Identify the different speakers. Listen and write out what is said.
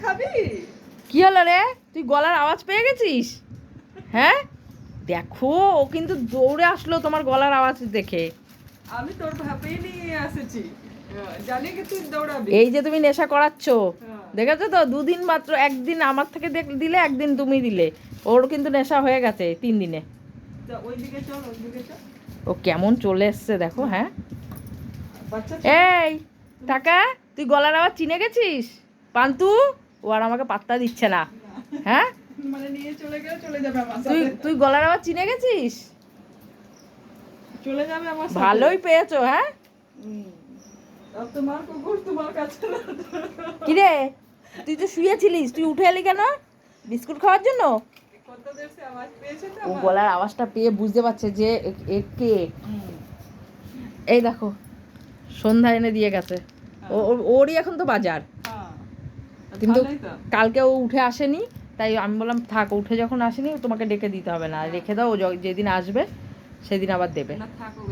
Speaker 1: খাবি?
Speaker 2: কি হলো রে, তুই গলার আওয়াজ পেয়ে গেছিস? হ্যাঁ দেখো, ও কিন্তু দৌড়ে আসলো তোমার গলার আওয়াজ দেখে।
Speaker 1: আমি তোর ভাবেই নিয়ে এসেছি, জানি কি তুই দৌড়াবি।
Speaker 2: এই যে তুমি নেশা করাচ্ছ,
Speaker 1: হ্যাঁ।
Speaker 2: দেখেছো তো, দুদিন মাত্র, একদিন আমার থেকে দিলে, একদিন তুমি দিলে। ওর কিন্তু নেশা হয়ে গেছে 3 দিনে।
Speaker 1: তা ওইদিকে চল, ওইদিকে চল।
Speaker 2: ও কেমন চলে এসছে দেখো। হ্যাঁ
Speaker 1: বাচ্চা
Speaker 2: এই টাকা, তুই গলার আওয়াজ চিনে গেছিস? পান্তু, ও আর আমাকে পাত্তা দিচ্ছে না। হ্যাঁ
Speaker 1: মানে নিয়ে চলে গেলে চলে যাবে আমার
Speaker 2: তুই
Speaker 1: সাথে।
Speaker 2: তুই গলার আওয়াজ চিনে গেছিস?
Speaker 1: চলে যাবে আমার সাথে।
Speaker 2: ভালোই পেয়েছো। হ্যাঁ
Speaker 1: আর তোমার কুকুর তোমার কাছে না।
Speaker 2: কিরে, তুই তো শুয়েছিলিস, তুই উঠে এলি কেন বিস্কুট খাওয়ার জন্য?
Speaker 1: কত দের সে আওয়াজ পেয়েছে তো
Speaker 2: ও
Speaker 1: আমার।
Speaker 2: গলার আওয়াজটা পেয়ে বুঝতে পারছে যে কে। এই দেখো, সন্ধ্যা এনে দিয়ে গেছে। ওরই এখন তো বাজার,
Speaker 1: হ্যাঁ,
Speaker 2: কিন্তু
Speaker 1: ভালোই তো।
Speaker 2: কালকে ও উঠে আসেনি, তাই আমি বললাম থাক, উঠে যখন আসেনি তোমাকে ডেকে দিতে হবে না, রেখে দাও, ও যেদিন আসবে সেদিন আবার দেবে।
Speaker 1: না থাকুক।